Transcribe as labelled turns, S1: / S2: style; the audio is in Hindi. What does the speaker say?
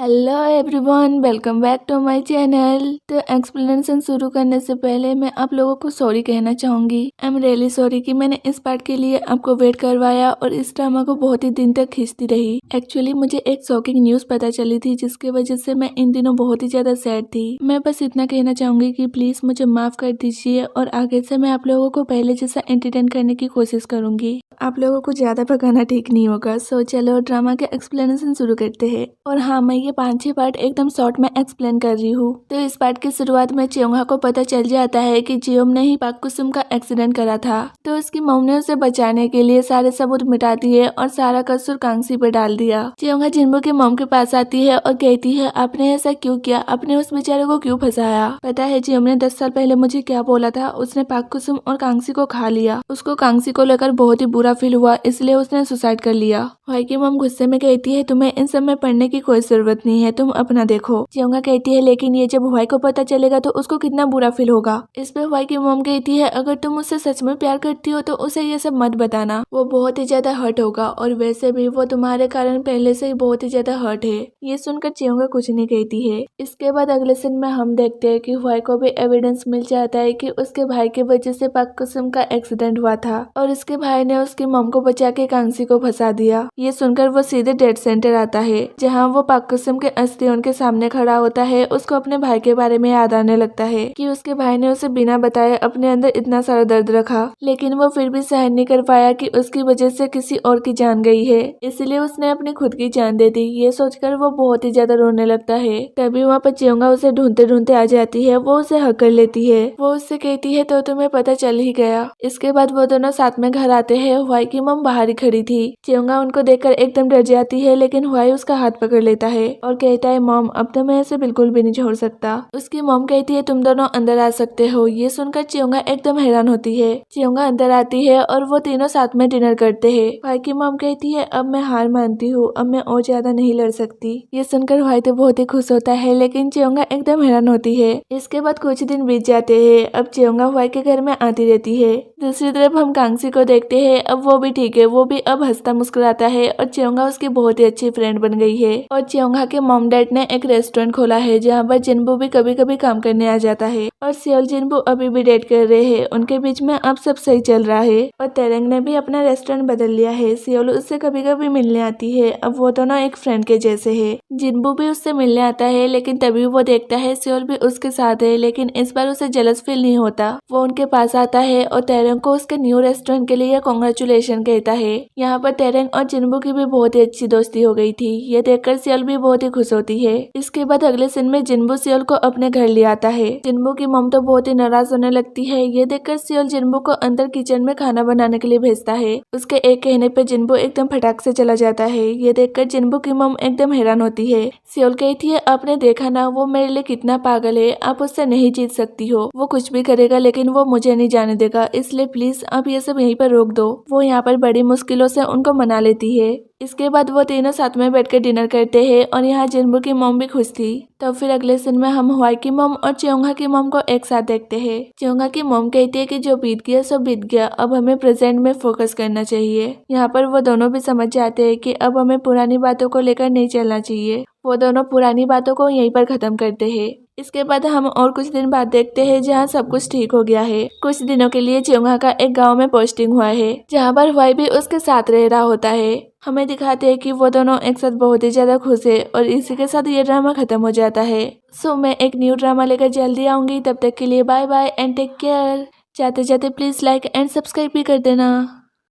S1: Hello everyone, welcome back to my channel. तो एक्सप्लेनेशन शुरू करने से पहले मैं आप लोगों को सॉरी कहना चाहूंगी। आई एम रियली सॉरी कि मैंने इस पार्ट के लिए आपको वेट करवाया और इस ड्रामा को बहुत ही दिन तक खींचती रही। एक्चुअली मुझे एक शॉकिंग न्यूज पता चली थी जिसकी वजह से मैं इन दिनों बहुत ही ज्यादा सैड थी। मैं बस इतना कहना चाहूंगी कि प्लीज मुझे माफ कर दीजिए और आगे से मैं आप लोगों को पहले जैसा एंटरटेन करने की कोशिश करूंगी। आप लोगों को ज्यादा भगाना ठीक नहीं होगा। सो चलो ड्रामा के एक्सप्लेनेशन शुरू करते हैं। और हाँ, मैं ये 5-6 पार्ट एकदम शॉर्ट में एक्सप्लेन कर रही हूँ। तो इस पार्ट की शुरुआत में चियोंगा को पता चल जाता है कि जियोम ने ही पाक कुसुम का एक्सीडेंट करा था। तो उसकी मॉम ने उसे बचाने के लिए सारे सबूत मिटा दिए और सारा कसूर कांगसी पे डाल दिया। चियोंगा जिन्बू की मॉम के पास आती है और कहती है, आपने ऐसा क्यों किया, आपने उस बेचारे को क्यों फंसाया। पता है जियोम ने 10 साल पहले मुझे क्या बोला था, उसने पाक कुसुम और कांगसी को खा लिया। उसको कांगसी को लेकर बहुत ही बुरा फील हुआ, इसलिए उसने सुसाइड कर लिया। भाई की मॉम गुस्से में कहती है, तुम्हें इन सब में पढ़ने की कोई जरूरत नहीं है, तुम अपना देखो। चियोंगा कहती है, लेकिन ये जब हुआई को पता चलेगा तो उसको कितना बुरा फील होगा। इस पे हुआई की मॉम कहती है, अगर तुम उससे सच में प्यार करती हो तो उसे ये सब मत बताना, वो बहुत ही ज्यादा हर्ट होगा और वैसे भी वो तुम्हारे कारण पहले से ही बहुत ही ज्यादा हर्ट है। ये सुनकर चियोंगा कुछ नहीं कहती है। इसके बाद अगले सीन में हम देखते हैं कि हुआई को भी एविडेंस मिल जाता है कि उसके भाई की वजह से पाक कुसुम का एक्सीडेंट हुआ था और उसके भाई ने उसकी मॉम को बचा के कांगसी को फंसा दिया। ये सुनकर वो सीधे डेथ सेंटर आता है जहाँ वो पाक कुसुम के अस्थि उनके सामने खड़ा होता है। उसको अपने भाई के बारे में याद आने लगता है कि उसके भाई ने उसे बिना बताए अपने अंदर इतना सारा दर्द रखा, लेकिन वो फिर भी सहन नहीं कर पाया कि उसकी वजह से किसी और की जान गई है, इसलिए उसने अपनी खुद की जान दे दी। ये सोचकर वो बहुत ही ज्यादा रोने लगता है। तभी वहाँ पर चियोंगा उसे ढूंढते ढूंढते आ जाती है। वो उसे हक कर लेती है। वो उससे कहती है, तो तुम्हें पता चल ही गया। इसके बाद वो दोनों साथ में घर आते हैं। हुआई की मॉम बाहर ही खड़ी थी। चियोंगा उनको देखकर एकदम डर जाती है, लेकिन हुआई उसका हाथ पकड़ लेता है और कहता है, मॉम अब तो मैं ऐसे बिल्कुल भी नहीं छोड़ सकता। उसकी मॉम कहती है, तुम दोनों अंदर आ सकते हो। ये सुनकर चियोंगा एकदम हैरान होती है। चियोंगा अंदर आती है और वो तीनों साथ में डिनर करते हैं। हुआई की मॉम कहती है, अब मैं हार मानती हूँ, अब मैं और ज्यादा नहीं लड़ सकती। ये सुनकर हुआई तो बहुत ही खुश होता है, लेकिन चियोंगा एकदम हैरान होती है। इसके बाद कुछ दिन बीत जाते हैं। अब चियोंगा हुआई के घर में आती रहती है। दूसरी तरफ हम कांगसी को देखते हैं। अब वो भी ठीक है, वो भी अब हंसता मुस्कुराता है और चियोंगा उसकी बहुत ही अच्छी फ्रेंड बन गई है। और चियोंगा के मॉम डैड ने एक रेस्टोरेंट खोला है जहाँ पर जिन्बू भी कभी कभी काम करने आ जाता है। और सियोल जिन्बू अभी भी डेट कर रहे हैं। उनके बीच में अब सब सही चल रहा है। और तेरेंग ने भी अपना रेस्टोरेंट बदल लिया है। सियोल उससे कभी कभी मिलने आती है। अब वो दोनों एक फ्रेंड के जैसे है। जिन्बू भी उससे मिलने आता है, लेकिन तभी वो देखता है सियोल भी उसके साथ है, लेकिन इस बार उसे जेलस फील नहीं होता। वो उनके पास आता है और तेरेंग को उसके न्यू रेस्टोरेंट के लिए कांग्रेचुलेशन कहता है। यहाँ पर तेरेंग और जिन्बू की भी बहुत ही अच्छी दोस्ती हो गई थी। ये देखकर सियोल भी बहुत ही खुश होती है। इसके बाद अगले सीन में जिन्बू सियोल को अपने घर ले आता है। जिन्बू की मॉम तो बहुत ही नाराज होने लगती है। ये देखकर सियोल जिन्बू को अंदर किचन में खाना बनाने के लिए भेजता है। उसके एक कहने पे जिन्बू एकदम फटाक से चला जाता है। ये देखकर जिन्बू की मॉम एकदम हैरान होती है। सियोल कहती है, आपने देखा ना वो मेरे लिए कितना पागल है, आप उससे नहीं जीत सकती हो। वो कुछ भी करेगा लेकिन वो मुझे नहीं जाने देगा, इसलिए प्लीज आप ये सब यहीं पर रोक दो। वो यहाँ पर बड़ी मुश्किलों से उनको मना लेती है। इसके बाद वो तीनों साथ में बैठकर डिनर करते हैं और यहाँ जिन्बू की मॉम भी खुश थी। तो फिर अगले सीन में हम हुआई की मॉम और चियोंगा की मॉम को एक साथ देखते हैं। चियोंगा की मॉम कहती है कि जो बीत गया सो बीत गया, अब हमें प्रेजेंट में फोकस करना चाहिए। यहाँ पर वो दोनों भी समझ जाते हैं कि अब हमें पुरानी बातों को लेकर नहीं चलना चाहिए। वो दोनों पुरानी बातों को यहीं पर खत्म करते हैं। इसके बाद हम और कुछ दिन बाद देखते हैं जहाँ सब कुछ ठीक हो गया है। कुछ दिनों के लिए चियोंगा का एक गांव में पोस्टिंग हुआ है, जहाँ पर हुआई भी उसके साथ रह रहा होता है। हमें दिखाते हैं कि वो दोनों एक साथ बहुत ही ज्यादा खुश है और इसी के साथ ये ड्रामा खत्म हो जाता है। सो मैं एक न्यू ड्रामा लेकर जल्दी आऊंगी। तब तक के लिए bye bye and take care. जाते जाते प्लीज लाइक एंड सब्सक्राइब भी कर देना।